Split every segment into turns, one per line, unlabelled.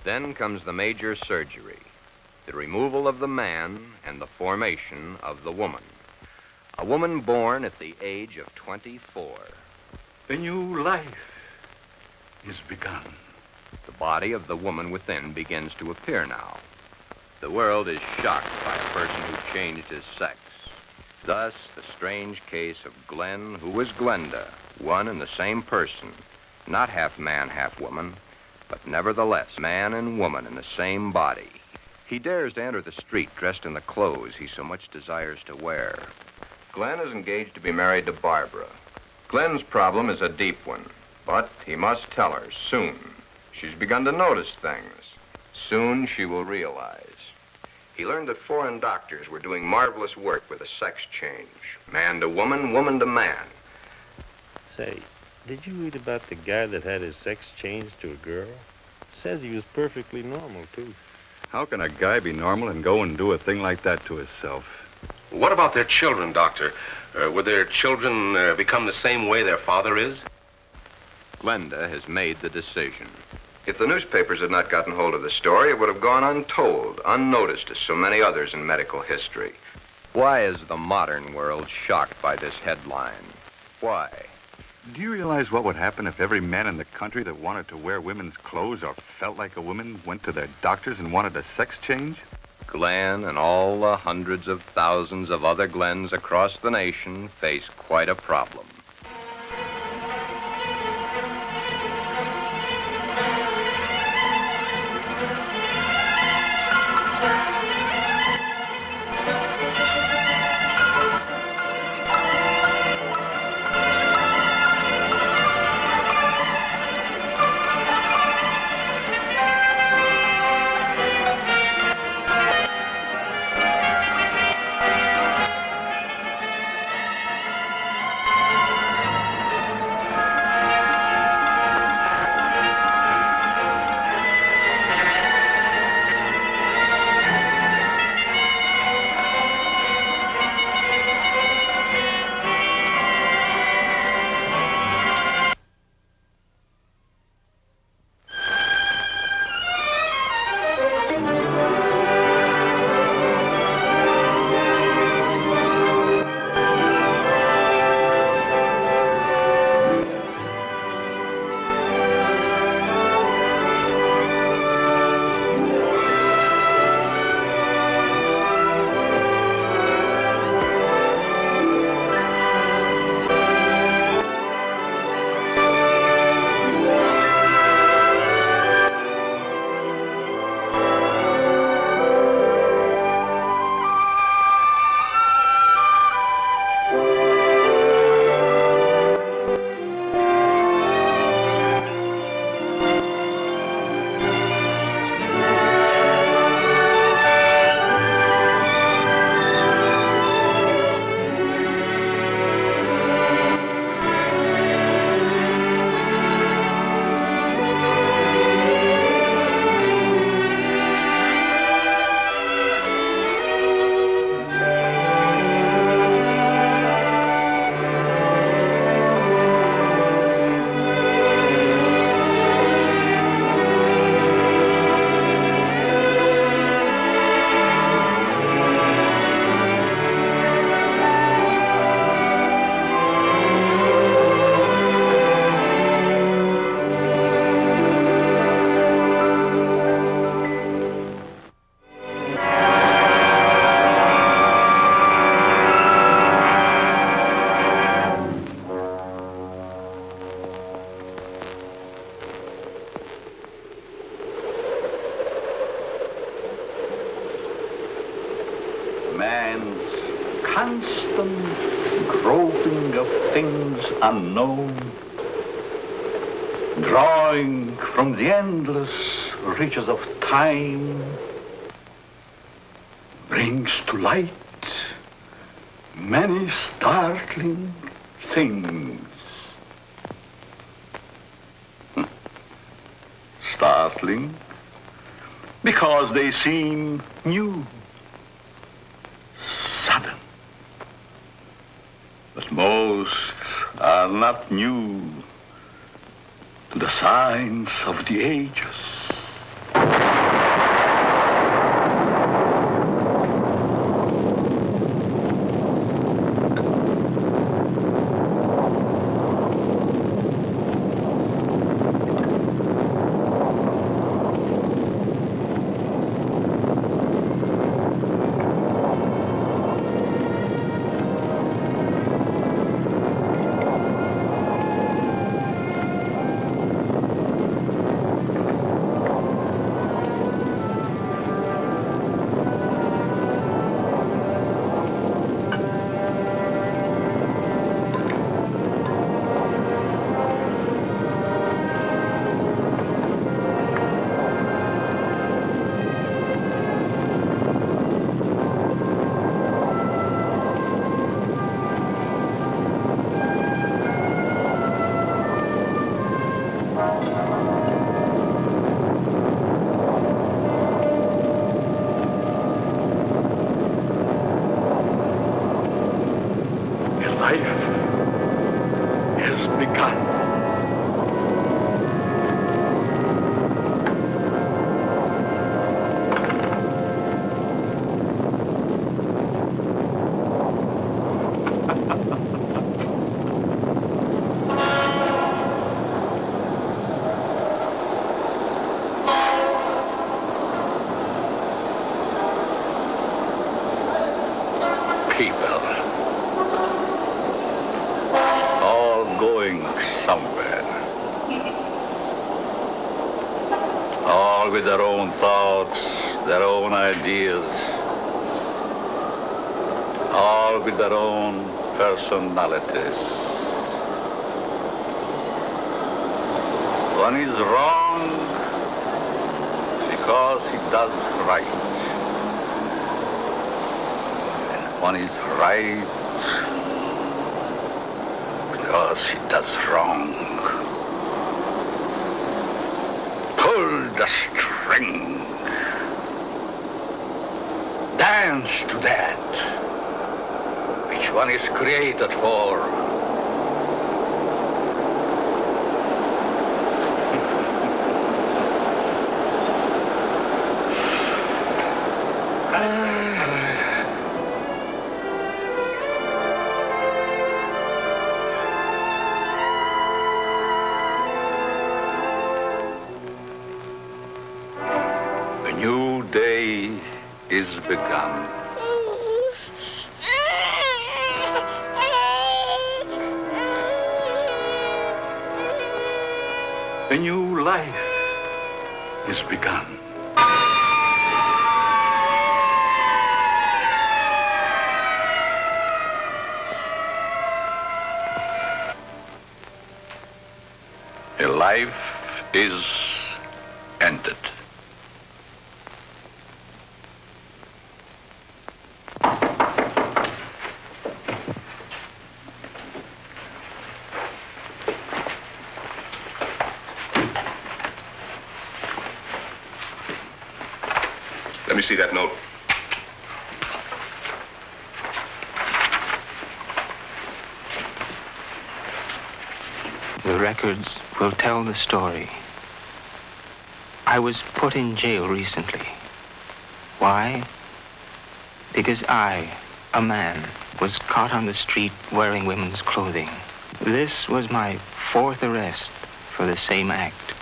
Then comes the major surgery, the removal of the man and the formation of the woman. A woman born at the age of 24.
A new life is begun.
The body of the woman within begins to appear now. The world is shocked by a person who changed his sex. Thus, the strange case of Glen, who was Glenda, one and the same person, not half man, half woman, but nevertheless man and woman in the same body. He dares to enter the street dressed in the clothes he so much desires to wear. Glen is engaged to be married to Barbara. Glen's problem is a deep one, but he must tell her soon. She's begun to notice things. Soon she will realize. He learned that foreign doctors were doing marvelous work with a sex change. Man to woman, woman to man.
Say, did you read about the guy that had his sex changed to a girl? Says he was perfectly normal, too.
How can a guy be normal and go and do a thing like that to himself?
What about their children, Doctor? Would their children become the same way their father is?
Glenda has made the decision. If the newspapers had not gotten hold of the story, it would have gone untold, unnoticed as so many others in medical history. Why is the modern world shocked by this headline? Why?
Do you realize what would happen if every man in the country that wanted to wear women's clothes or felt like a woman went to their doctors and wanted a sex change?
Glen and all the hundreds of thousands of other Glens across the nation face quite a problem.
Man's constant groping of things unknown, drawing from the endless reaches of time, brings to light many startling things. Startling because they seem new, sudden. But most are not new to the signs of the ages.
all with their own thoughts, their own ideas, all with their own personalities. One is wrong because he does right. And one is right because he does wrong. Pull the string. Dance to that. Which one is created for? A new day is begun. A new life is begun. A life is ended.
Let me see that note.
The records will tell the story. I was put in jail recently. Why? Because I, a man, was caught on the street wearing women's clothing. This was my 4th arrest for the same act.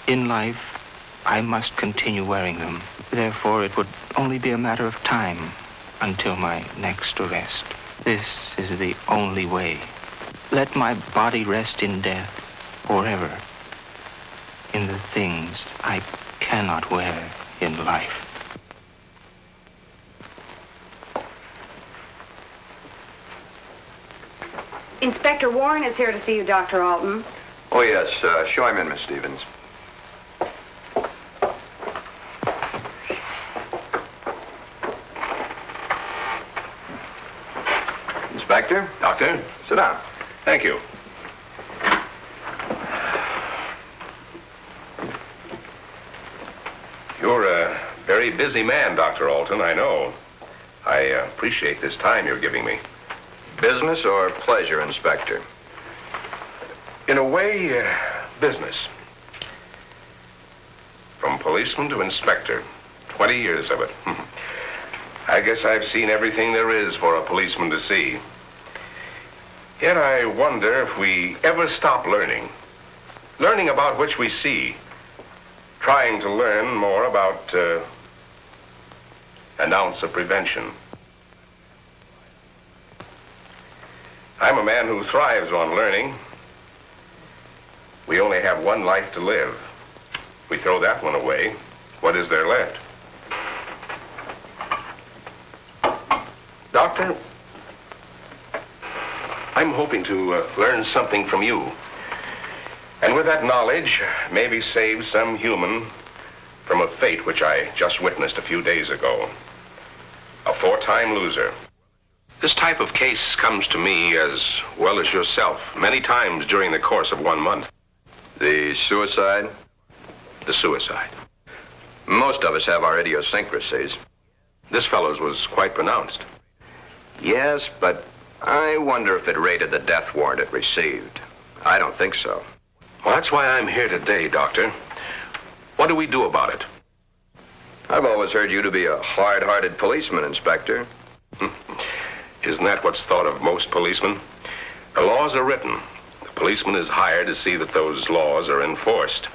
In life, I must continue wearing them. Therefore, it would only be a matter of time until my next arrest. This is the only way. Let my body rest in death forever in the things I cannot wear in life.
Inspector Warren is here to see you, Dr. Alton.
Oh, yes. Show him in, Miss Stevens. Inspector?
Doctor?
Sit down.
Thank you. You're a very busy man, Dr. Alton, I know. I appreciate this time you're giving me.
Business or pleasure, Inspector?
In a way, business. From policeman to inspector, 20 years of it. I guess I've seen everything there is for a policeman to see. Yet I wonder if we ever stop learning. Learning about which we see. Trying to learn more about an ounce of prevention. I'm a man who thrives on learning. We only have one life to live. We throw that one away. What is there left? Doctor, I'm hoping to learn something from you. And with that knowledge, maybe save some human from a fate which I just witnessed a few days ago. A 4-time loser. This type of case comes to me as well as yourself many times during the course of 1 month.
The suicide?
The suicide.
Most of us have our idiosyncrasies.
This fellow's was quite pronounced.
Yes, but I wonder if it rated the death warrant it received. I don't think so.
Well, that's why I'm here today, Doctor. What do we do about it?
I've always heard you to be a hard-hearted policeman, Inspector.
Isn't that what's thought of most policemen? The laws are written. The policeman is hired to see that those laws are enforced.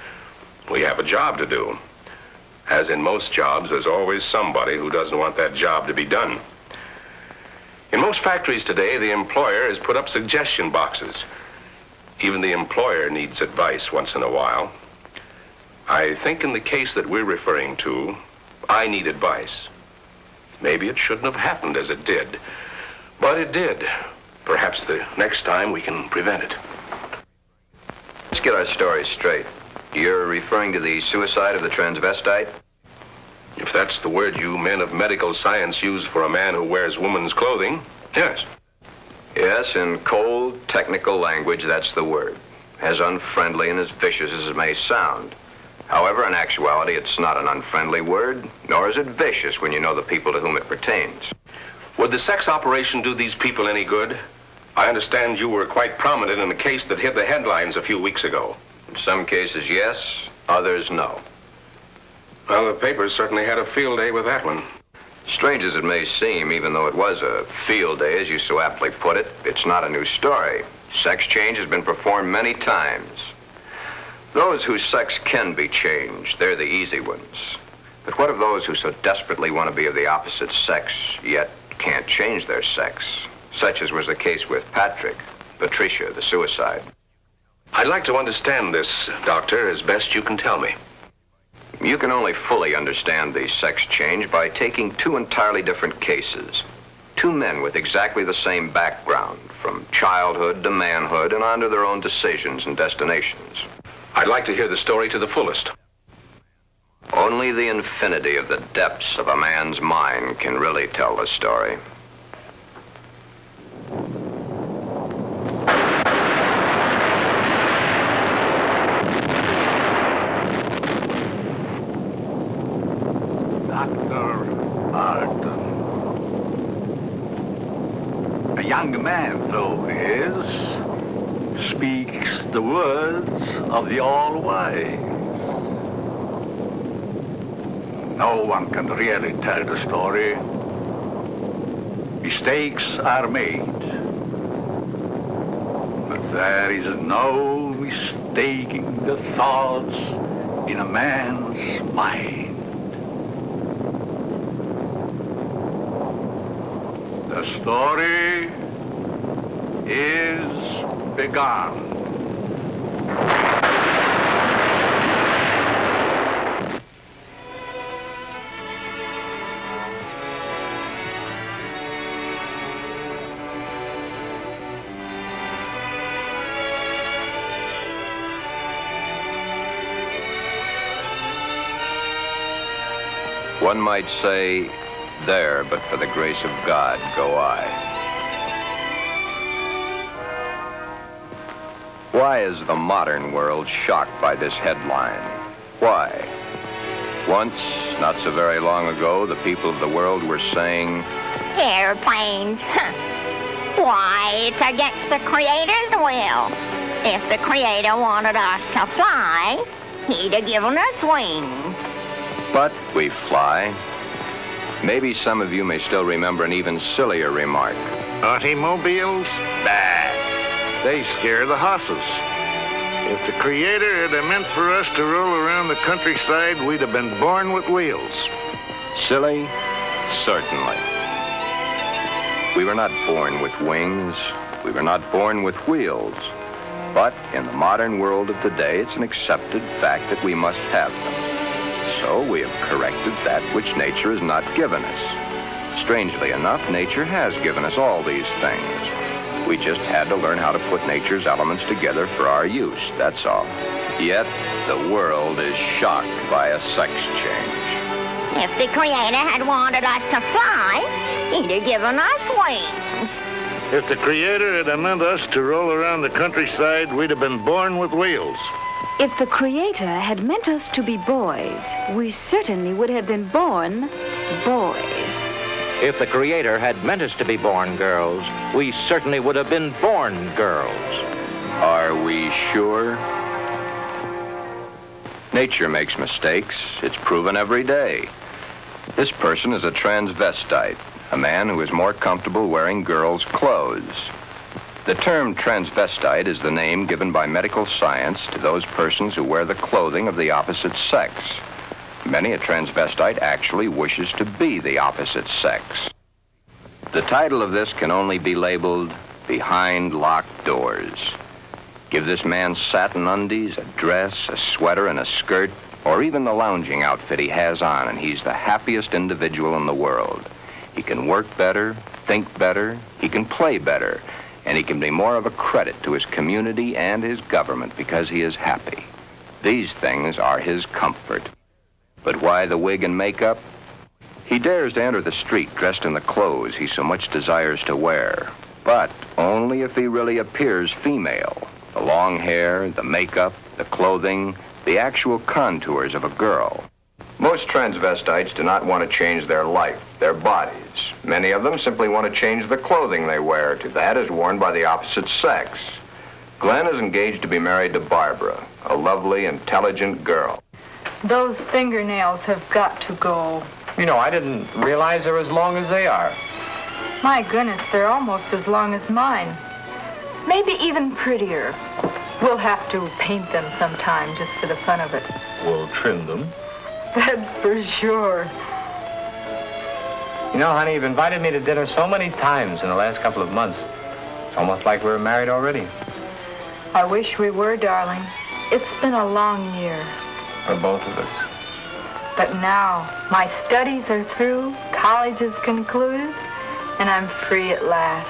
We have a job to do. As in most jobs, there's always somebody who doesn't want that job to be done. In most factories today, the employer has put up suggestion boxes. Even the employer needs advice once in a while. I think in the case that we're referring to, I need advice. Maybe it shouldn't have happened as it did, but it did. Perhaps the next time we can prevent it.
Let's get our story straight. You're referring to the suicide of the transvestite?
If that's the word you men of medical science use for a man who wears woman's clothing, yes.
Yes, in cold, technical language, that's the word. As unfriendly and as vicious as it may sound. However, in actuality, it's not an unfriendly word, nor is it vicious when you know the people to whom it pertains.
Would the sex operation do these people any good? I understand you were quite prominent in a case that hit the headlines a few weeks ago.
In some cases, yes, others, no.
Well, the papers certainly had a field day with that one.
Strange as it may seem, even though it was a field day, as you so aptly put it, it's not a new story. Sex change has been performed many times. Those whose sex can be changed, they're the easy ones. But what of those who so desperately want to be of the opposite sex, yet can't change their sex? Such as was the case with Patricia, the suicide.
I'd like to understand this, Doctor, as best you can tell me.
You can only fully understand the sex change by taking two entirely different cases. Two men with exactly the same background, from childhood to manhood and on to their own decisions and destinations.
I'd like to hear the story to the fullest.
Only the infinity of the depths of a man's mind can really tell the story.
A young man, though he is, speaks the words of the All-Wise. No one can really tell the story. Mistakes are made. But there is no mistaking the thoughts in a man's mind. The story is begun.
One might say, there, but for the grace of God, go I. Why is the modern world shocked by this headline? Why? Once, not so very long ago, the people of the world were saying,
airplanes, why, it's against the Creator's will. If the Creator wanted us to fly, he'd have given us wings.
but we fly. Maybe some of you may still remember an even sillier remark.
Automobiles? Bad. They scare the horses. If the Creator had meant for us to roll around the countryside, we'd have been born with wheels.
Silly? Certainly. We were not born with wings. We were not born with wheels. But in the modern world of today, it's an accepted fact that we must have them. So we have corrected that which nature has not given us. Strangely enough, nature has given us all these things. We just had to learn how to put nature's elements together for our use, that's all. Yet, the world is shocked by a sex change.
If the Creator had wanted us to fly, he'd have given us wings.
If the Creator had meant us to roll around the countryside, we'd have been born with wheels.
If the Creator had meant us to be boys, we certainly would have been born boys.
If the Creator had meant us to be born girls, we certainly would have been born girls.
Are we sure? Nature makes mistakes. It's proven every day. This person is a transvestite, a man who is more comfortable wearing girls' clothes. The term transvestite is the name given by medical science to those persons who wear the clothing of the opposite sex. Many a transvestite actually wishes to be the opposite sex. The title of this can only be labeled Behind Locked Doors. Give this man satin undies, a dress, a sweater, and a skirt, or even the lounging outfit he has on, and he's the happiest individual in the world. He can work better, think better, he can play better, and he can be more of a credit to his community and his government because he is happy. These things are his comfort. But why the wig and makeup? He dares to enter the street dressed in the clothes he so much desires to wear, but only if he really appears female. The long hair, the makeup, the clothing, the actual contours of a girl. Most transvestites do not want to change their life, their bodies. Many of them simply want to change the clothing they wear to that is worn by the opposite sex. Glen is engaged to be married to Barbara, a lovely, intelligent girl.
Those fingernails have got to go.
You know, I didn't realize they're as long as they are.
My goodness, they're almost as long as mine. Maybe even prettier. We'll have to paint them sometime just for the fun of it.
We'll trim them.
That's for sure.
You know, honey, you've invited me to dinner so many times in the last couple of months. It's almost like we're married already.
I wish we were, darling. It's been a long year.
For both of us.
But now, my studies are through, college is concluded, and I'm free at last.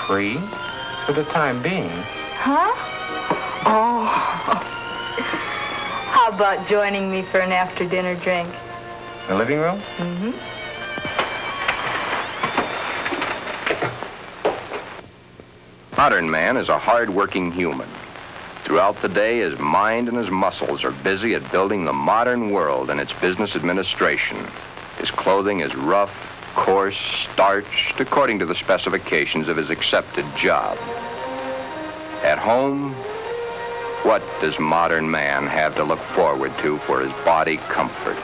Free? For the time being.
Huh? Oh. How about joining me for an after-dinner drink?
The living room?
Mm-hmm.
Modern man is a hard-working human. Throughout the day, his mind and his muscles are busy at building the modern world and its business administration. His clothing is rough, coarse, starched, according to the specifications of his accepted job. At home, what does modern man have to look forward to for his body comfort?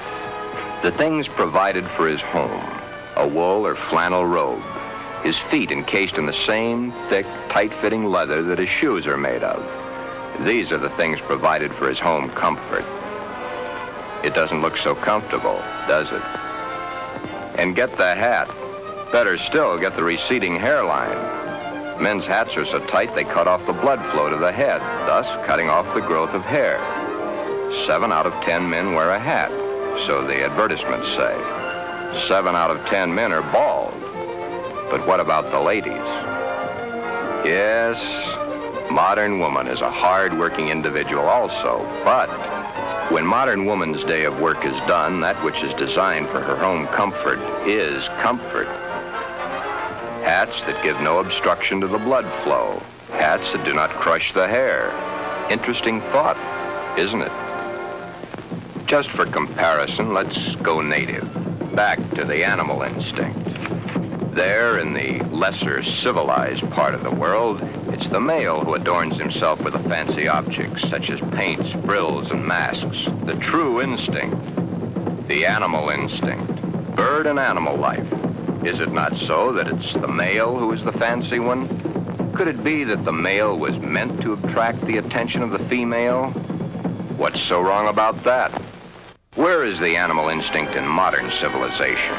The things provided for his home, a wool or flannel robe, his feet encased in the same thick, tight-fitting leather that his shoes are made of. These are the things provided for his home comfort. It doesn't look so comfortable, does it? And get the hat. Better still, get the receding hairline. Men's hats are so tight they cut off the blood flow to the head, thus cutting off the growth of hair. 7 out of 10 men wear a hat, so the advertisements say. 7 out of 10 men are bald. But what about the ladies? Yes, modern woman is a hard-working individual also, but when modern woman's day of work is done, that which is designed for her home comfort is comfort. Hats that give no obstruction to the blood flow. Hats that do not crush the hair. Interesting thought, isn't it? Just for comparison, let's go native. Back to the animal instinct. There, in the lesser civilized part of the world, it's the male who adorns himself with the fancy objects, such as paints, frills, and masks. The true instinct. The animal instinct. Bird and animal life. Is it not so that it's the male who is the fancy one? Could it be that the male was meant to attract the attention of the female? What's so wrong about that? Where is the animal instinct in modern civilization?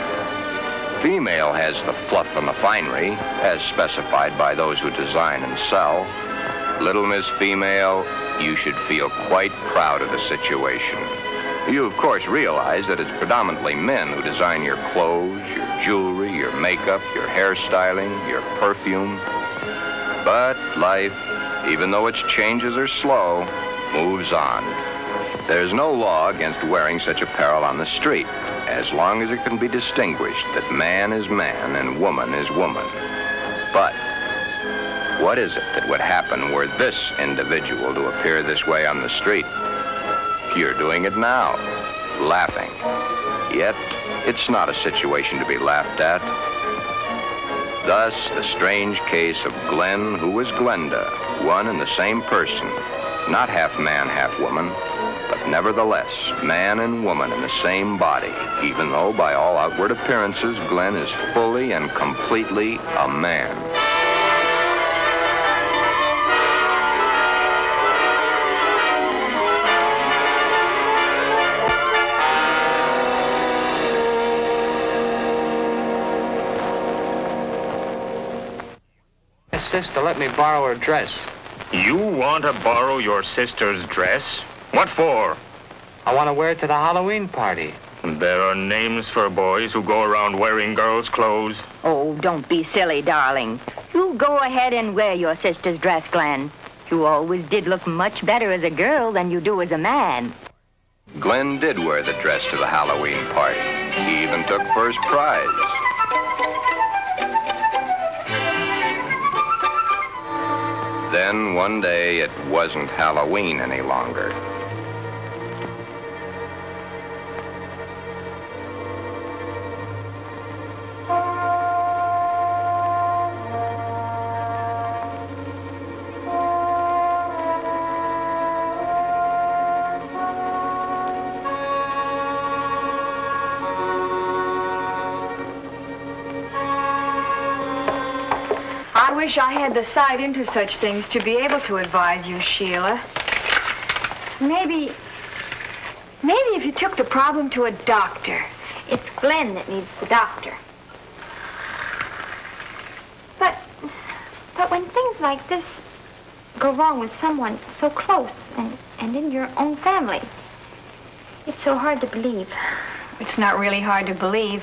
Female has the fluff and the finery, as specified by those who design and sell. Little Miss Female, you should feel quite proud of the situation. You, of course, realize that it's predominantly men who design your clothes, your jewelry, your makeup, your hairstyling, your perfume. But life, even though its changes are slow, moves on. There's no law against wearing such apparel on the street, as long as it can be distinguished that man is man and woman is woman. But what is it that would happen were this individual to appear this way on the street? You're doing it now, laughing. Yet, it's not a situation to be laughed at. Thus, the strange case of Glen, who was Glenda, one and the same person, not half man, half woman, but nevertheless, man and woman in the same body, even though by all outward appearances, Glen is fully and completely a man.
Sister, let me borrow her dress.
You want to borrow your sister's dress? What for?
I want to wear it to the Halloween party.
There are names for boys who go around wearing girls' clothes.
Oh, don't be silly, darling. You go ahead and wear your sister's dress, Glen. You always did look much better as a girl than you do as a man.
Glen did wear the dress to the Halloween party. He even took first prize. Then one day it wasn't Halloween any longer.
I wish I had the sight into such things to be able to advise you, Sheila. Maybe if you took the problem to a doctor.
It's Glen that needs the doctor. But when things like this go wrong with someone so close and in your own family, it's so hard to believe.
It's not really hard to believe.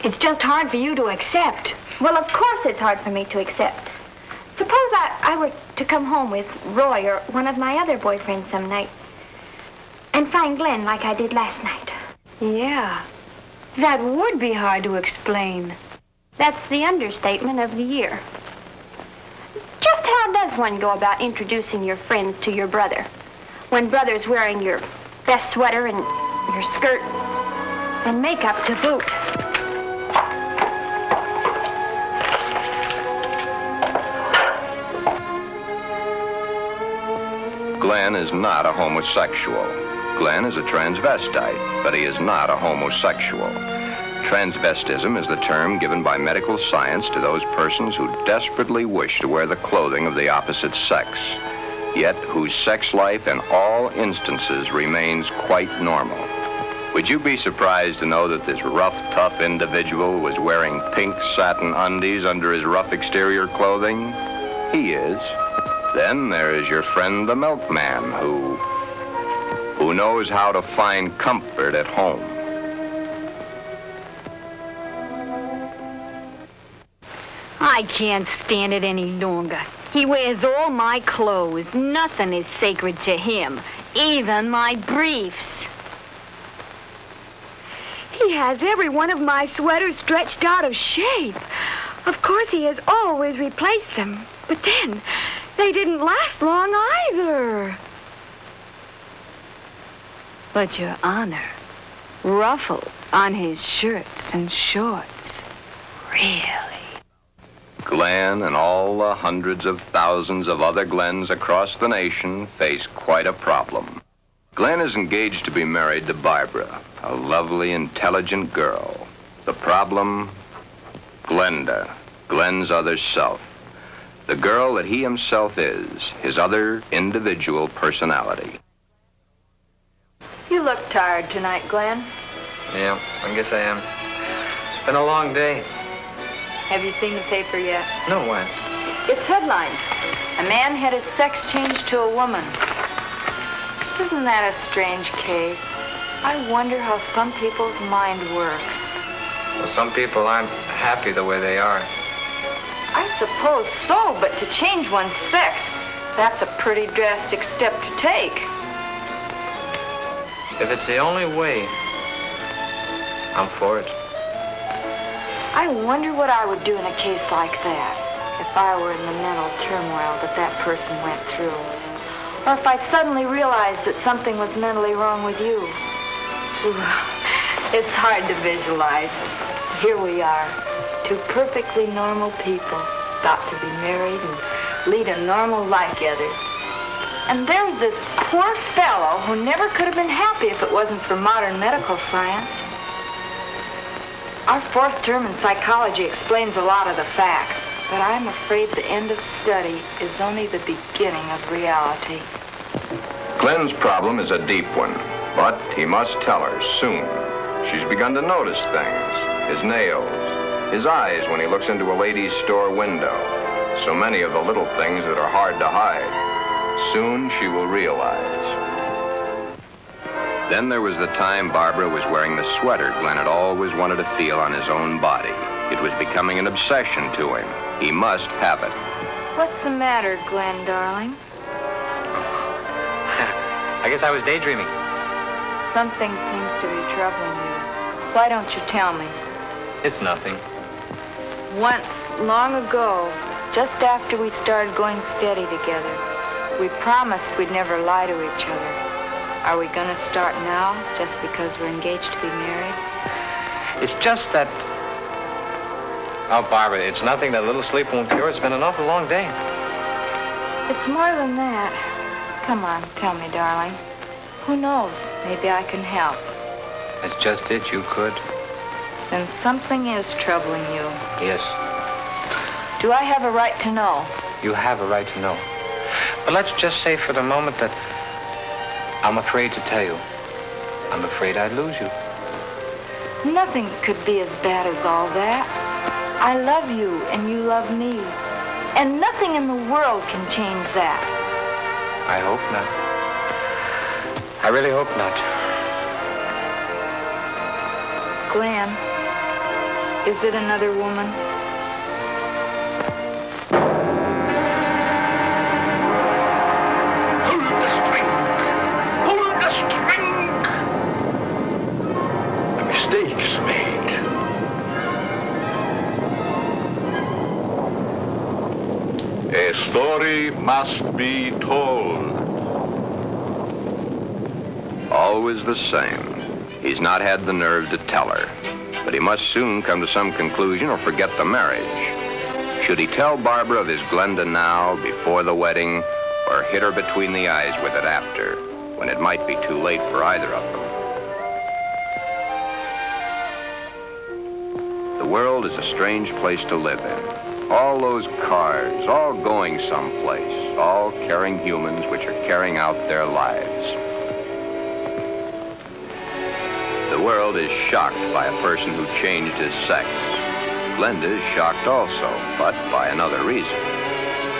It's just hard for you to accept.
Well, of course it's hard for me to accept. Suppose I were to come home with Roy or one of my other boyfriends some night and find Glen like I did last night.
Yeah, that would be hard to explain.
That's the understatement of the year. Just how does one go about introducing your friends to your brother when brother's wearing your best sweater and your skirt and makeup to boot?
Glen is not a homosexual. Glen is a transvestite, but he is not a homosexual. Transvestism is the term given by medical science to those persons who desperately wish to wear the clothing of the opposite sex, yet whose sex life in all instances remains quite normal. Would you be surprised to know that this rough, tough individual was wearing pink satin undies under his rough exterior clothing? He is. Then there is your friend the milkman who knows how to find comfort at home.
I can't stand it any longer. He wears all my clothes. Nothing is sacred to him, even my briefs. He has every one of my sweaters stretched out of shape. Of course, he has always replaced them, but then they didn't last long either. But, Your Honor, ruffles on his shirts and shorts, really.
Glen and all the hundreds of thousands of other Glens across the nation face quite a problem. Glen is engaged to be married to Barbara, a lovely, intelligent girl. The problem? Glenda, Glen's other self. The girl that he himself is, his other individual personality.
You look tired tonight, Glen.
Yeah, I guess I am. It's been a long day.
Have you seen the paper yet?
No, what?
It's headlines. A man had his sex changed to a woman. Isn't that a strange case? I wonder how some people's mind works.
Well, some people aren't happy the way they are.
I suppose so, but to change one's sex, that's a pretty drastic step to take.
If it's the only way, I'm for it.
I wonder what I would do in a case like that, if I were in the mental turmoil that person went through. Or if I suddenly realized that something was mentally wrong with you. Ooh, it's hard to visualize. Here we are, two perfectly normal people, thought to be married and lead a normal life together. And there's this poor fellow who never could have been happy if it wasn't for modern medical science. Our fourth term in psychology explains a lot of the facts, but I'm afraid the end of study is only the beginning of reality.
Glen's problem is a deep one, but he must tell her soon. She's begun to notice things, his nails, his eyes when he looks into a ladies' store window. So many of the little things that are hard to hide. Soon she will realize. Then there was the time Barbara was wearing the sweater Glen had always wanted to feel on his own body. It was becoming an obsession to him. He must have it.
What's the matter, Glen, darling?
I guess I was daydreaming.
Something seems to be troubling you. Why don't you tell me?
It's nothing.
Once, long ago, just after we started going steady together, we promised we'd never lie to each other. Are we gonna start now, just because we're engaged to be married?
It's just that... Oh, Barbara, it's nothing. That little sleep won't cure. It's been an awful long day.
It's more than that. Come on, tell me, darling. Who knows? Maybe I can help.
That's just it. You could.
Then something is troubling you.
Yes.
Do I have a right to know?
You have a right to know. But let's just say for the moment that I'm afraid to tell you. I'm afraid I'd lose you.
Nothing could be as bad as all that. I love you and you love me. And nothing in the world can change that.
I hope not. I really hope not.
Glen, is it another woman?
Hold the string! Hold the string! A mistake's made. A story must be told.
Always the same. He's not had the nerve to tell her. But he must soon come to some conclusion or forget the marriage. Should he tell Barbara of his Glenda now, before the wedding, or hit her between the eyes with it after, when it might be too late for either of them? The world is a strange place to live in. All those cars, all going someplace, all carrying humans which are carrying out their lives. The world is shocked by a person who changed his sex. Glenda is shocked also, but by another reason.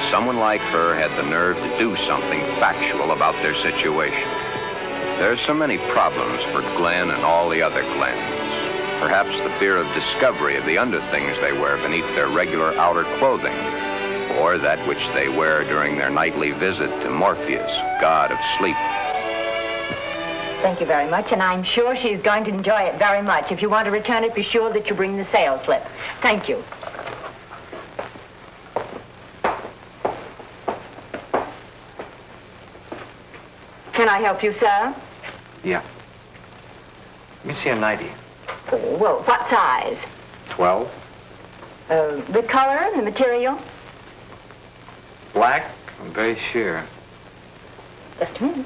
Someone like her had the nerve to do something factual about their situation. There are so many problems for Glen and all the other Glens. Perhaps the fear of discovery of the underthings they wear beneath their regular outer clothing, or that which they wear during their nightly visit to Morpheus, god of sleep.
Thank you very much, and I'm sure she's going to enjoy it very much. If you want to return it, be sure that you bring the sales slip. Thank you. Can I help you, sir?
Yeah. Let me see a nightie.
Well, what size?
12.
The color and the material?
Black. I'm very sure.
Just a minute.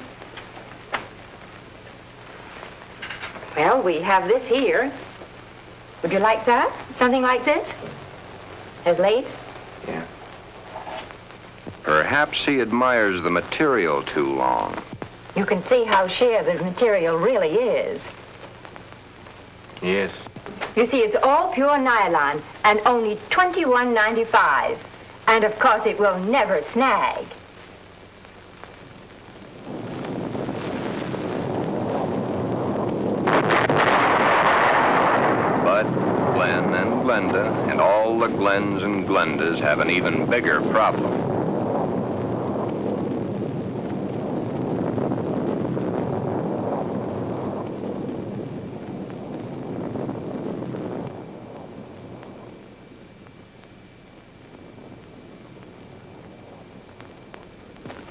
Well, we have this here. Would you like that? Something like this? Has lace?
Yeah.
Perhaps he admires the material too long.
You can see how sheer the material really is.
Yes.
You see, it's all pure nylon and only $21.95. And of course, it will never snag.
But Glen and Glenda and all the Glens and Glendas have an even bigger problem.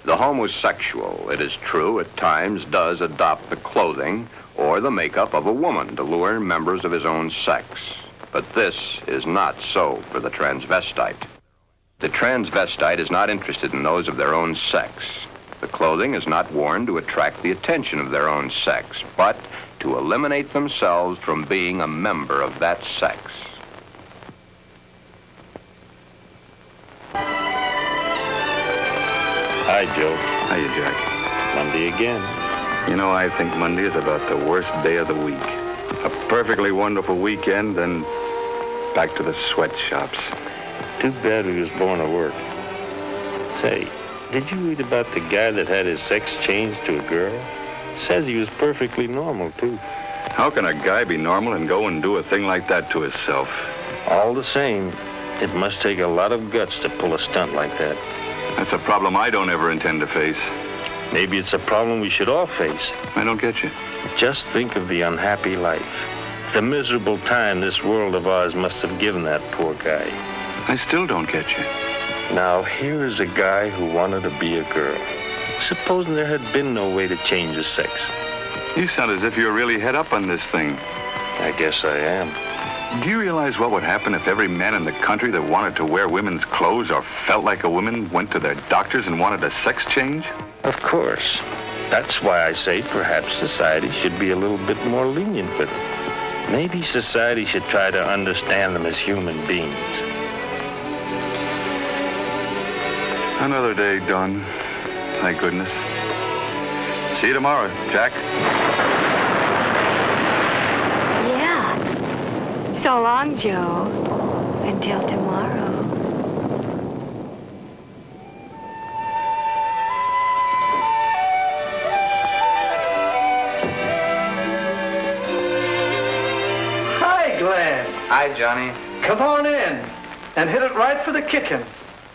The homosexual, it is true, at times does adopt the clothing or the makeup of a woman to lure members of his own sex. But this is not so for the transvestite. The transvestite is not interested in those of their own sex. The clothing is not worn to attract the attention of their own sex, but to eliminate themselves from being a member of that sex.
Hi, Joe.
Hiya, Jack.
Monday again.
You know, I think Monday is about the worst day of the week. A perfectly wonderful weekend, then back to the sweatshops.
Too bad we was born to work. Say, did you read about the guy that had his sex changed to a girl?
Says he was perfectly normal, too.
How can a guy be normal and go and do a thing like that to himself?
All the same, it must take a lot of guts to pull a stunt like that.
That's a problem I don't ever intend to face.
Maybe it's a problem we should all face.
I don't get you.
Just think of the unhappy life. The miserable time this world of ours must have given that poor guy.
I still don't get you.
Now, here is a guy who wanted to be a girl. Supposing there had been no way to change his sex.
You sound as if you're really head up on this thing.
I guess I am.
Do you realize what would happen if every man in the country that wanted to wear women's clothes or felt like a woman went to their doctors and wanted a sex change?
Of course. That's why I say perhaps society should be a little bit more lenient with them. Maybe society should try to understand them as human beings.
Another day done. Thank goodness. See you tomorrow, Jack.
Yeah. So long, Joe. Until tomorrow.
Hi, Glen.
Hi, Johnny.
Come on in and hit it right for the kitchen.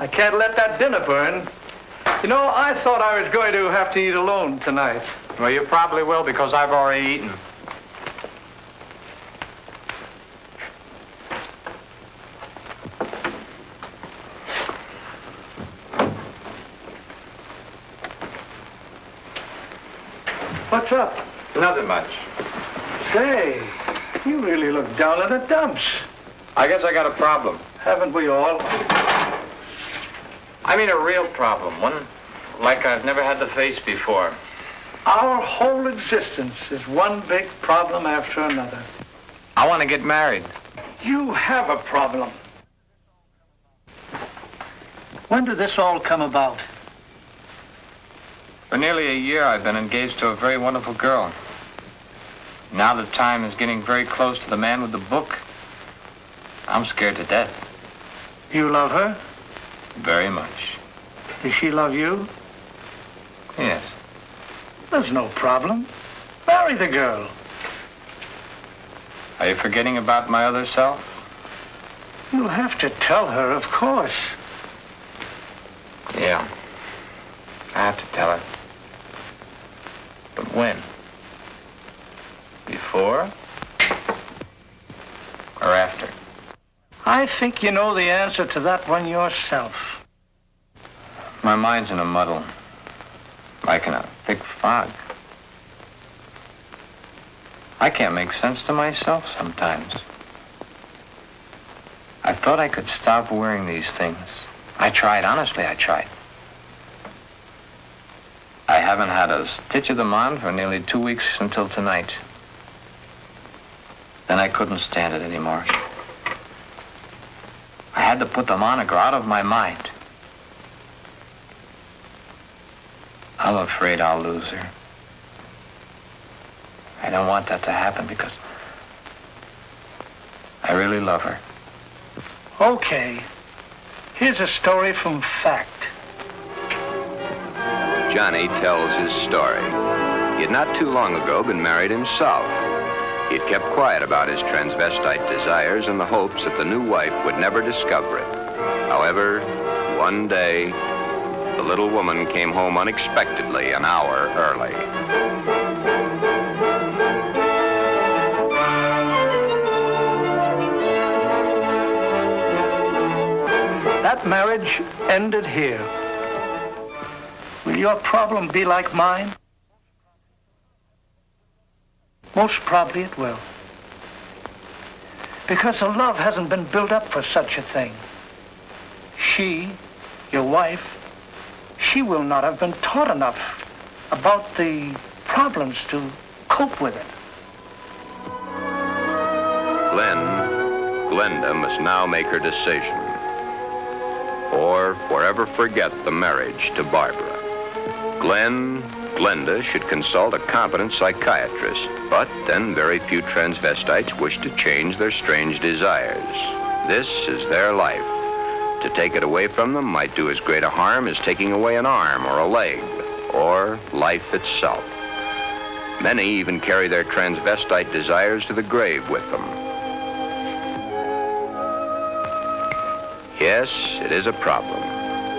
I can't let that dinner burn. You know, I thought I was going to have to eat alone tonight.
Well, you probably will because I've already eaten.
What's up?
Nothing much.
Say, you really look down in the dumps.
I guess I got a problem.
Haven't we all?
I mean a real problem, one like I've never had to face before.
Our whole existence is one big problem after another.
I want to get married.
You have a problem. When did this all come about?
For nearly a year, I've been engaged to a very wonderful girl. Now the time is getting very close to the man with the book. I'm scared to death.
You love her?
Very much.
Does she love you?
Yes.
There's no problem. Marry the girl.
Are you forgetting about my other self?
You'll have to tell her, of course.
Yeah. I have to tell her. But when? Before? Or after?
I think you know the answer to that one yourself.
My mind's in a muddle. Like in a thick fog. I can't make sense to myself sometimes. I thought I could stop wearing these things. I tried, honestly, I tried. I haven't had a stitch of them on for nearly 2 weeks until tonight. Then I couldn't stand it anymore. I had to put them on or go out of my mind. I'm afraid I'll lose her. I don't want that to happen because I really love her.
Okay. Here's a story from fact.
Johnny tells his story. He had not too long ago been married himself. He had kept quiet about his transvestite desires in the hopes that the new wife would never discover it. However, one day, the little woman came home unexpectedly an hour early.
That marriage ended here. Will your problem be like mine? Most probably it will. Because the love hasn't been built up for such a thing. She, your wife, she will not have been taught enough about the problems to cope with it.
Glenda must now make her decision. Or forever forget the marriage to Barbara. Glenda should consult a competent psychiatrist, but then very few transvestites wish to change their strange desires. This is their life. To take it away from them might do as great a harm as taking away an arm or a leg, or life itself. Many even carry their transvestite desires to the grave with them. Yes, it is a problem.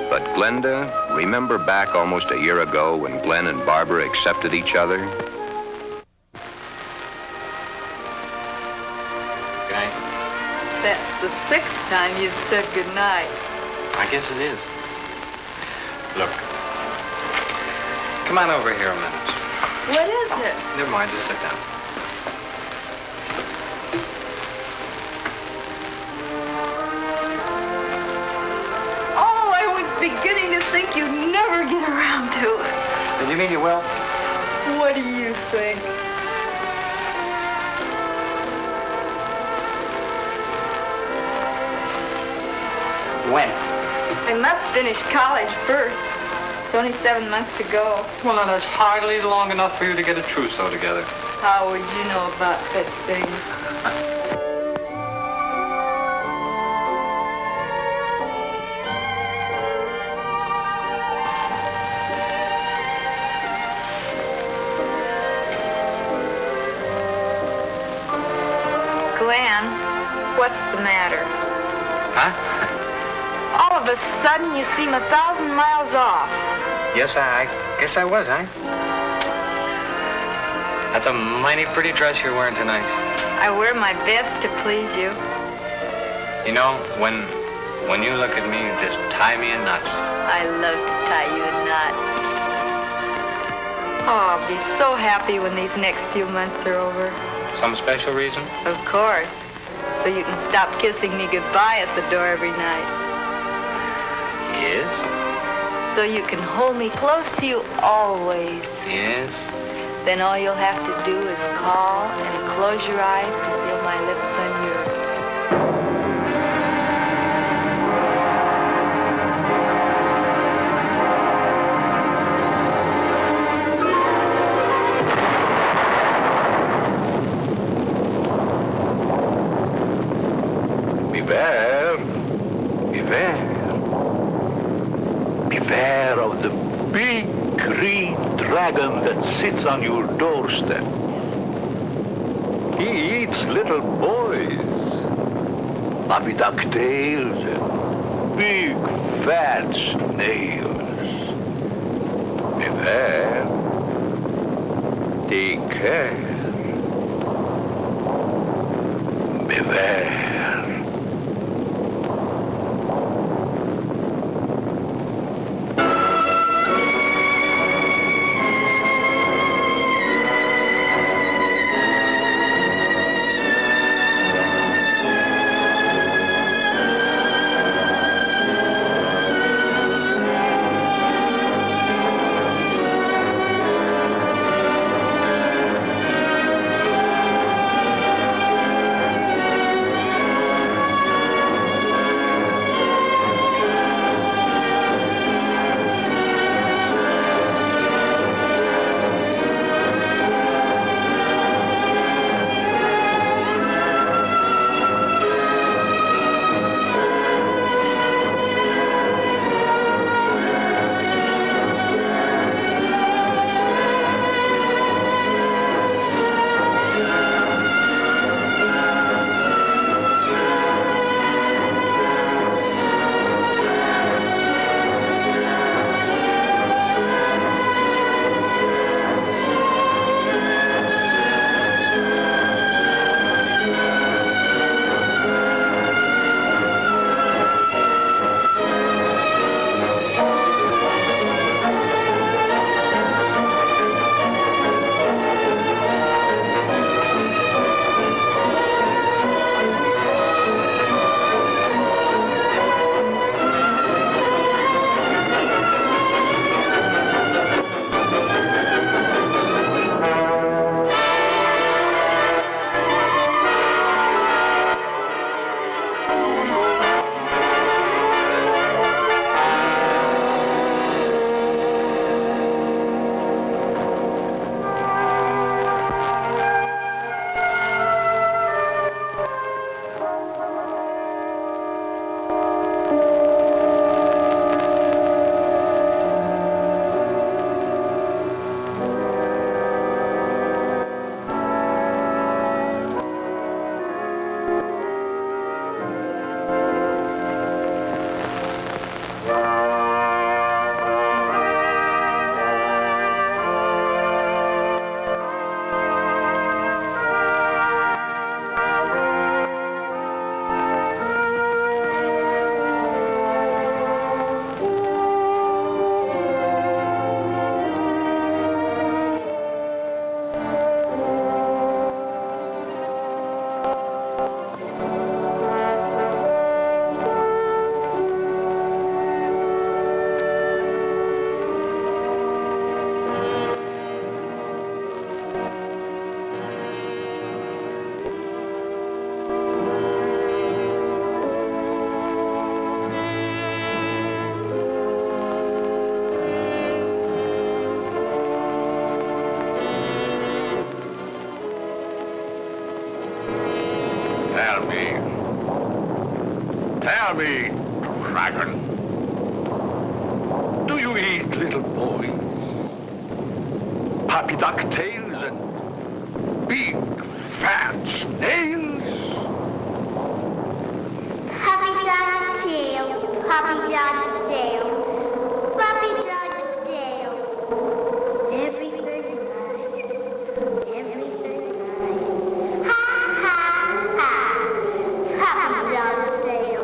But Glenda, remember back almost a year ago when Glen and Barbara accepted each other?
Good night.
That's the 6th time you've said goodnight.
I guess it is. Look. Come on over here a minute.
What is it?
Never mind, just sit down.
Oh, I was beginning to think you'd never get around to it.
Did you mean you will?
What do you think?
When?
I must finish college first. It's only 7 months to go.
Well, now, that's hardly long enough for you to get a trousseau together.
How would you know about such things? Glen, what's the matter?
Huh?
All of a sudden, you seem 1,000 miles off.
Yes, I guess I was, huh? That's a mighty pretty dress you're wearing tonight.
I wear my best to please you.
You know, when you look at me, you just tie me in knots.
I love to tie you a knot. Oh, I'll be so happy when these next few months are over.
Some special reason?
Of course. So you can stop kissing me goodbye at the door every night.
Yes?
So you can hold me close to you always.
Yes?
Then all you'll have to do is call and close your eyes to feel my lips on yours.
Beware. Beware. Beware of the big green dragon that sits on your doorstep. He eats little boys, puppy ducktails, and big fat snails. Beware. Take care. Beware. me. Tell me, dragon. Do you eat little boys? Puppy duck tails and big fat snails?
Puppy duck tail, puppy duck tail, puppy duck tail. Everything nice, everything nice. Ha ha ha, puppy duck tail.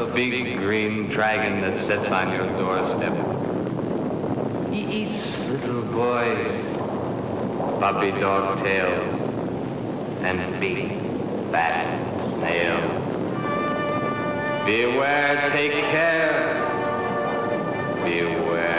the big green dragon that sits on your doorstep. He eats little boys, puppy dog tails, and big fat snails. Beware, take care. Beware.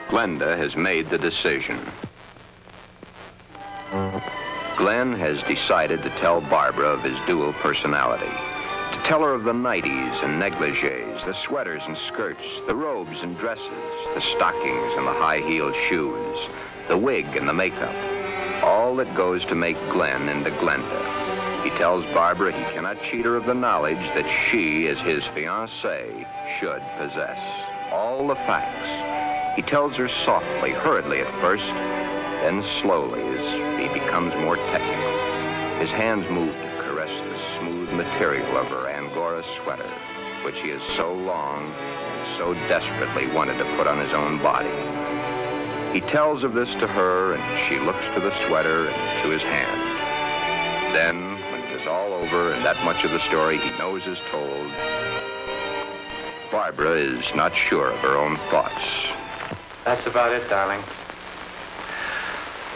Glenda has made the decision. Glen has decided to tell Barbara of his dual personality. To tell her of the nighties and negligees, the sweaters and skirts, the robes and dresses, the stockings and the high-heeled shoes, the wig and the makeup. All that goes to make Glen into Glenda. He tells Barbara he cannot cheat her of the knowledge that she, as his fiancée, should possess. All the facts. He tells her softly, hurriedly at first, then slowly as he becomes more technical. His hands move to caress the smooth material of her Angora sweater, which he has so long and so desperately wanted to put on his own body. He tells of this to her, and she looks to the sweater and to his hand. Then, when it is all over and that much of the story he knows is told, Barbara is not sure of her own thoughts.
That's about it, darling.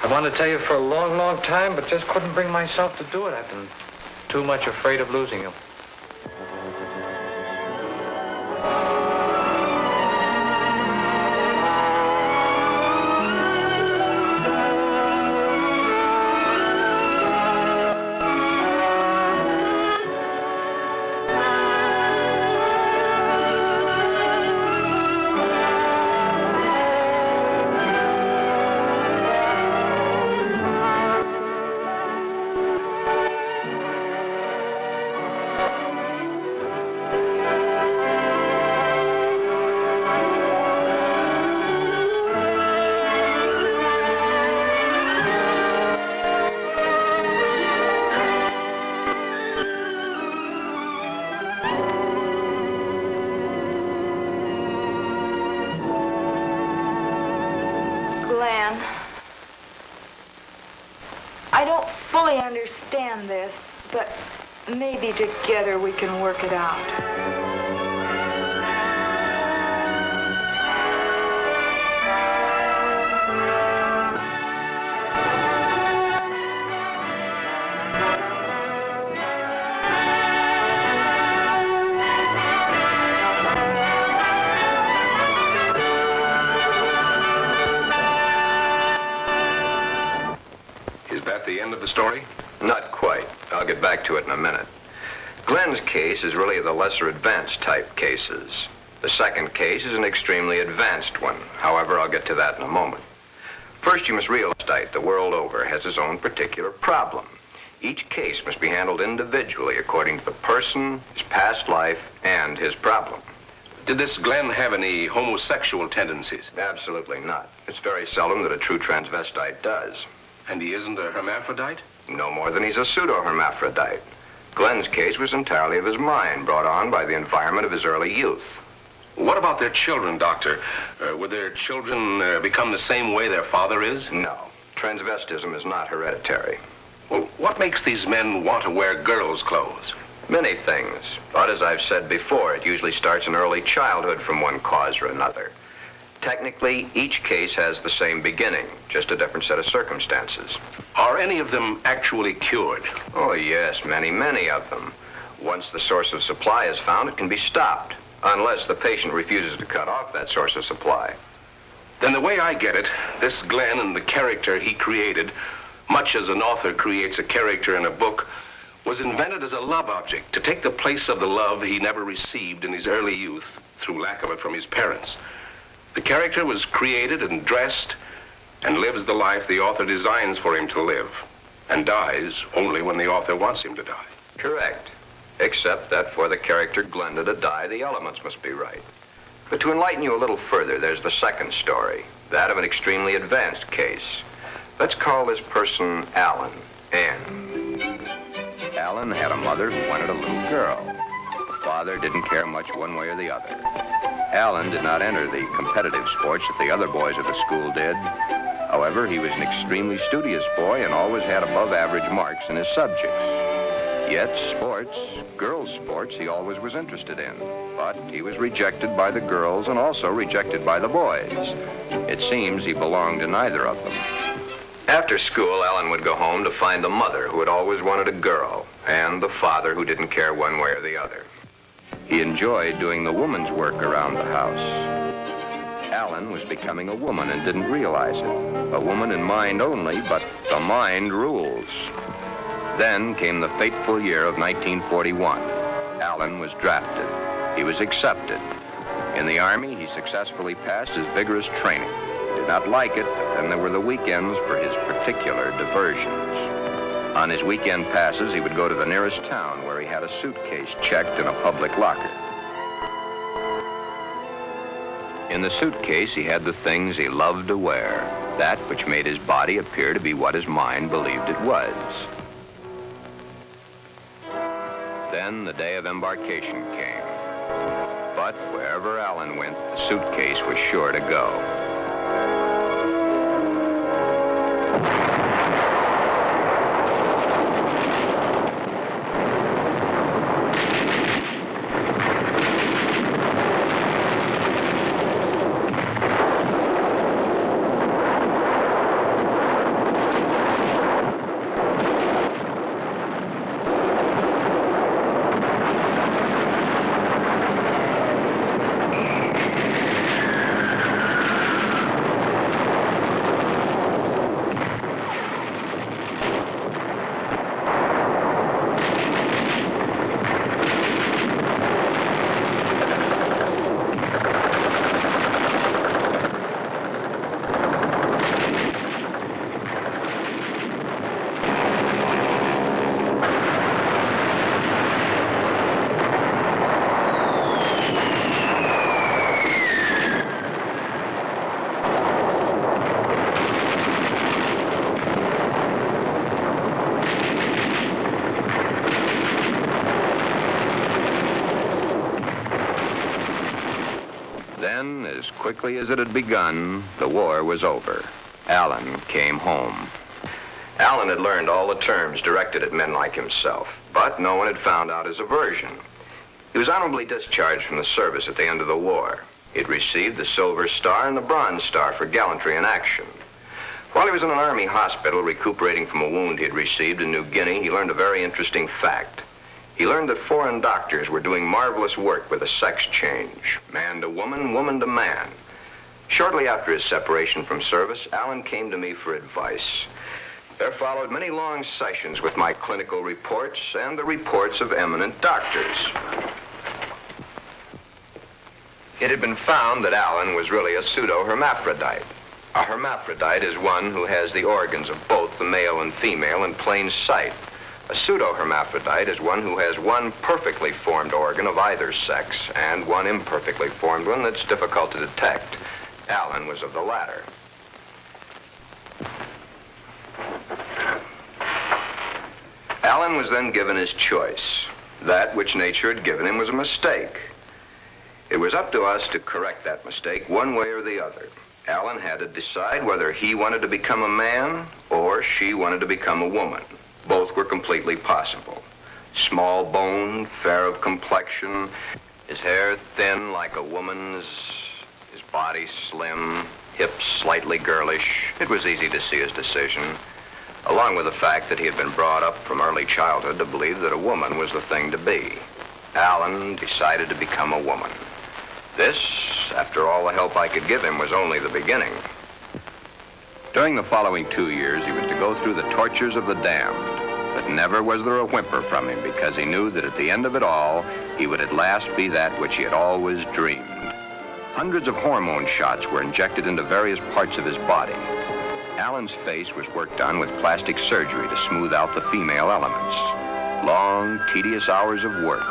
I wanted to tell you for a long, long time, but just couldn't bring myself to do it. I've been too much afraid of losing you.
Glen, I don't fully understand this, but maybe together we can work it out.
The end of the story?
Not quite. I'll get back to it in a minute. Glen's case is really the lesser advanced type cases. The second case is an extremely advanced one. However, I'll get to that in a moment. First, you must realize that the world over has its own particular problem. Each case must be handled individually according to the person, his past life, and his problem.
Did this Glen have any homosexual tendencies?
Absolutely not. It's very seldom that a true transvestite does.
And he isn't a hermaphrodite?
No more than he's a pseudo-hermaphrodite. Glen's case was entirely of his mind, brought on by the environment of his early youth.
What about their children, Doctor? Would their children become the same way their father is?
No. Transvestism is not hereditary.
Well, what makes these men want to wear girls' clothes?
Many things. But as I've said before, it usually starts in early childhood from one cause or another. Technically, each case has the same beginning, just a different set of circumstances.
Are any of them actually cured?
Oh, yes, many of them. Once the source of supply is found, it can be stopped, unless the patient refuses to cut off that source of supply.
Then the way I get it, this Glen and the character he created, much as an author creates a character in a book, was invented as a love object to take the place of the love he never received in his early youth through lack of it from his parents. The character was created and dressed and lives the life the author designs for him to live. and dies only when the author wants him to die.
Correct. Except that for the character Glenda to die, the elements must be right. But to enlighten you a little further, there's the second story, that of an extremely advanced case. Let's call this person Alan, Ann. Alan had a mother who wanted a little girl. The father didn't care much one way or the other. Alan did not enter the competitive sports that the other boys of the school did. However, he was an extremely studious boy and always had above average marks in his subjects. Yet sports, girls' sports, he always was interested in. But he was rejected by the girls and also rejected by the boys. It seems he belonged to neither of them. After school, Alan would go home to find the mother who had always wanted a girl and the father who didn't care one way or the other. He enjoyed doing the woman's work around the house. Alan was becoming a woman and didn't realize it. A woman in mind only, but the mind rules. Then came the fateful year of 1941. Alan was drafted. He was accepted. In the Army, he successfully passed his vigorous training. Did not like it, but then there were the weekends for his particular diversions. On his weekend passes, he would go to the nearest town where he had a suitcase checked in a public locker. In the suitcase, he had the things he loved to wear, that which made his body appear to be what his mind believed it was. Then the day of embarkation came. But wherever Alan went, the suitcase was sure to go. Then, as quickly as it had begun, the war was over. Alan came home. Alan had learned all the terms directed at men like himself, but no one had found out his aversion. He was honorably discharged from the service at the end of the war. He had received the Silver Star and the Bronze Star for gallantry in action. While he was in an Army hospital recuperating from a wound he had received in New Guinea, he learned a very interesting fact. He learned that foreign doctors were doing marvelous work with a sex change, man to woman, woman to man. Shortly after his separation from service, Alan came to me for advice. There followed many long sessions with my clinical reports and the reports of eminent doctors. It had been found that Alan was really a pseudo-hermaphrodite. A hermaphrodite is one who has the organs of both the male and female in plain sight. A pseudo-hermaphrodite is one who has one perfectly formed organ of either sex and one imperfectly formed one that's difficult to detect. Alan was of the latter. Alan was then given his choice. That which nature had given him was a mistake. It was up to us to correct that mistake one way or the other. Alan had to decide whether he wanted to become a man or she wanted to become a woman. Both were completely possible. Small boned, fair of complexion, his hair thin like a woman's, his body slim, hips slightly girlish. It was easy to see his decision, along with the fact that he had been brought up from early childhood to believe that a woman was the thing to be. Alan decided to become a woman. This, after all the help I could give him, was only the beginning. During the following 2 years, he was to go through the tortures of the damned. But never was there a whimper from him because he knew that at the end of it all, he would at last be that which he had always dreamed. Hundreds of hormone shots were injected into various parts of his body. Alan's face was worked on with plastic surgery to smooth out the female elements. Long, tedious hours of work.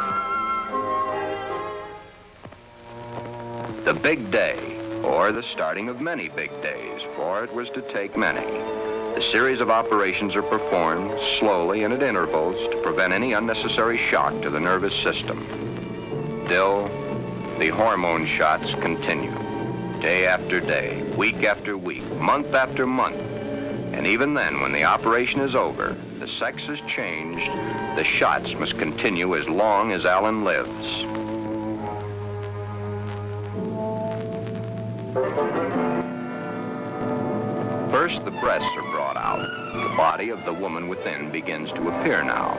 The big day, or the starting of many big days, for it was to take many. The series of operations are performed slowly and at intervals to prevent any unnecessary shock to the nervous system. Still, the hormone shots continue. Day after day, week after week, month after month. And even then, when the operation is over, the sex has changed, the shots must continue as long as Alan lives. First, the breasts are brought out. The body of the woman within begins to appear now.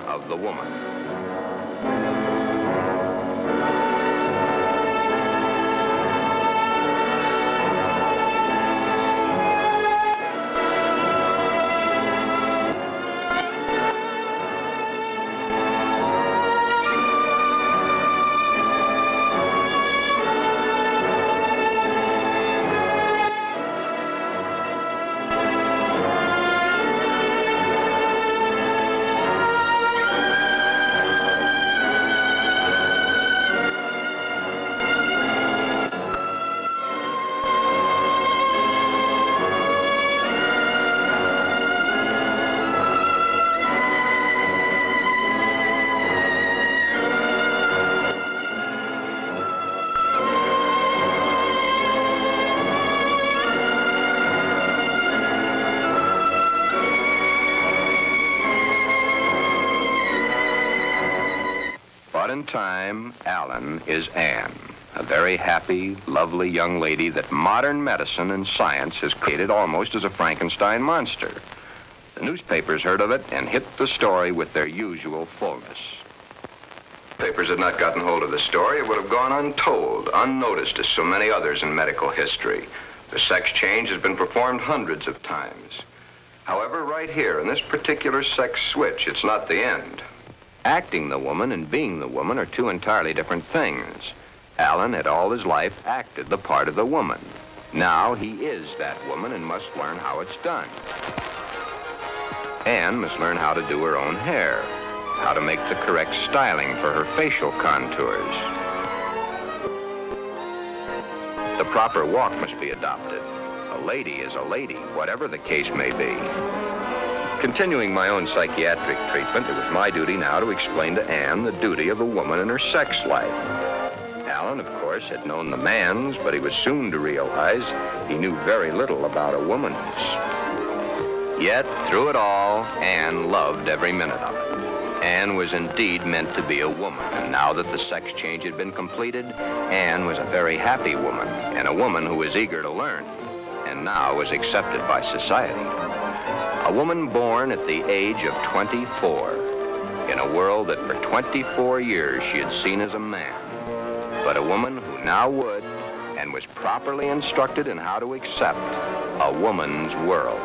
Of the woman. In time, Alan is Anne, a very happy, lovely young lady that modern medicine and science has created almost as a Frankenstein monster. The newspapers heard of it and hit the story with their usual fullness. If papers had not gotten hold of the story, it would have gone untold, unnoticed as so many others in medical history. The sex change has been performed hundreds of times. However, right here in this particular sex switch, it's not the end. Acting the woman and being the woman are two entirely different things. Alan had all his life acted the part of the woman. Now he is that woman and must learn how it's done. Anne must learn how to do her own hair, how to make the correct styling for her facial contours. The proper walk must be adopted. A lady is a lady, whatever the case may be. Continuing my own psychiatric treatment, it was my duty now to explain to Anne the duty of a woman in her sex life. Alan, of course, had known the man's, but he was soon to realize he knew very little about a woman's. Yet, through it all, Anne loved every minute of it. Anne was indeed meant to be a woman, and now that the sex change had been completed, Anne was a very happy woman, and a woman who was eager to learn, and now was accepted by society. A woman born at the age of 24, in a world that for 24 years she had seen as a man, but a woman who now would, and was properly instructed in how to accept, a woman's world.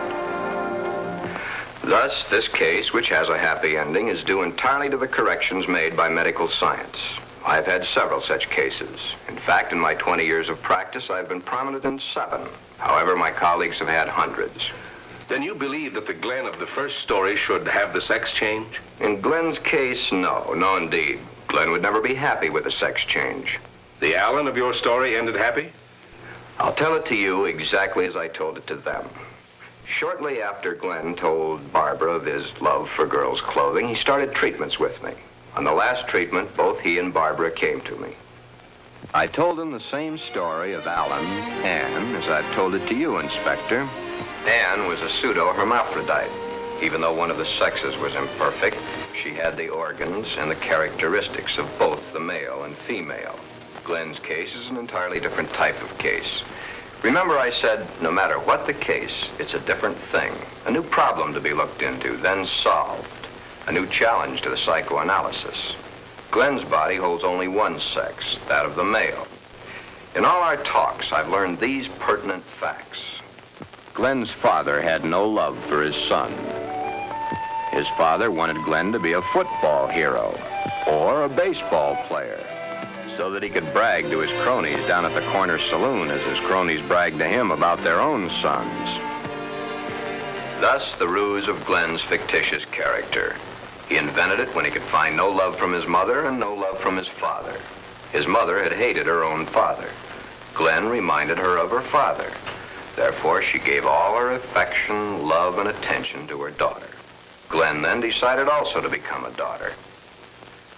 Thus, this case, which has a happy ending, is due entirely to the corrections made by medical science. I've had several such cases. In fact, in my 20 years of practice, I've been prominent in 7. However, my colleagues have had hundreds.
Then you believe that the Glen of the first story should have the sex change?
In Glen's case, no. No, indeed. Glen would never be happy with a sex change.
The Alan of your story ended happy?
I'll tell it to you exactly as I told it to them. Shortly after Glen told Barbara of his love for girls' clothing, he started treatments with me. On the last treatment, both he and Barbara came to me. I told them the same story of Alan, Anne, as I've told it to you, Inspector. Anne was a pseudo-hermaphrodite. Even though one of the sexes was imperfect, she had the organs and the characteristics of both the male and female. Glen's case is an entirely different type of case. Remember I said, no matter what the case, it's a different thing, a new problem to be looked into, then solved, a new challenge to the psychoanalysis. Glen's body holds only one sex, that of the male. In all our talks, I've learned these pertinent facts. Glen's father had no love for his son. His father wanted Glen to be a football hero or a baseball player so that he could brag to his cronies down at the corner saloon as his cronies bragged to him about their own sons. Thus, the ruse of Glen's fictitious character. He invented it when he could find no love from his mother and no love from his father. His mother had hated her own father. Glen reminded her of her father. Therefore, she gave all her affection, love, and attention to her daughter. Glen then decided also to become a daughter.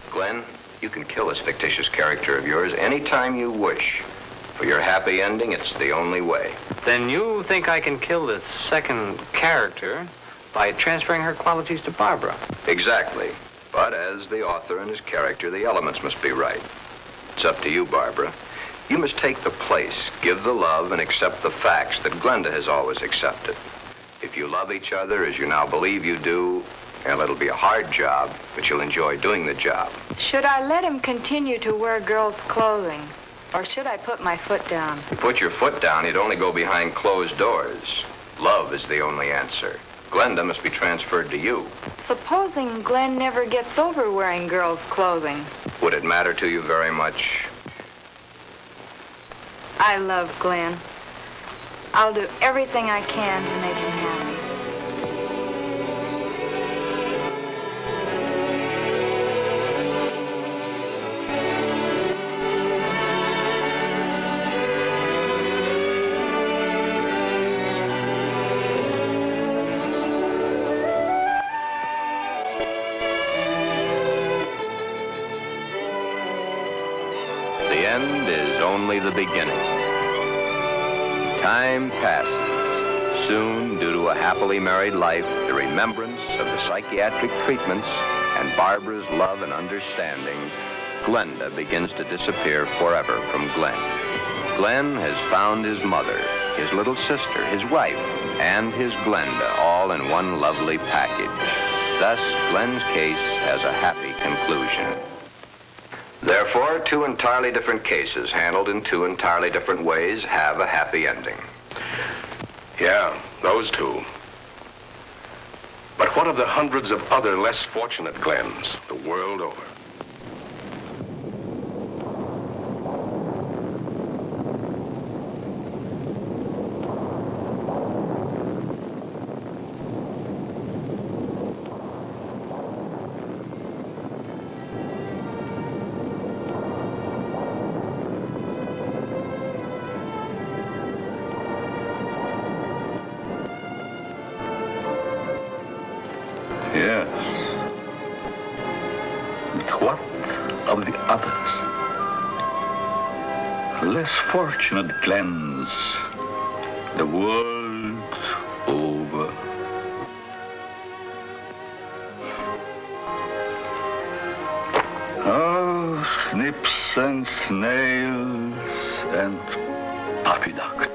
Glen, you can kill this fictitious character of yours anytime you wish. For your happy ending, it's the only way.
Then you think I can kill this second character by transferring her qualities to Barbara?
Exactly. But as the author and his character, the elements must be right. It's up to you, Barbara. You must take the place, give the love, and accept the facts that Glenda has always accepted. If you love each other as you now believe you do, well, it'll be a hard job, but you'll enjoy doing the job.
Should I let him continue to wear girls' clothing? Or should I put my foot down?
If you put your foot down, you'd only go behind closed doors. Love is the only answer. Glenda must be transferred to you.
Supposing Glen never gets over wearing girls' clothing.
Would it matter to you very much?
I love Glen. I'll do everything I can to make him happy.
The end is only the beginning. Time passes. Soon, due to a happily married life, the remembrance of the psychiatric treatments, and Barbara's love and understanding, Glenda begins to disappear forever from Glen. Glen has found his mother, his little sister, his wife, and his Glenda all in one lovely package. Thus, Glen's case has a happy conclusion. Therefore, two entirely different cases, handled in two entirely different ways, have a happy ending.
Yeah, those two. But what of the hundreds of other less fortunate Glens the world over?
Yes. But what of the others? Less fortunate Glens the world over. Oh, snips and snails and puppy duck.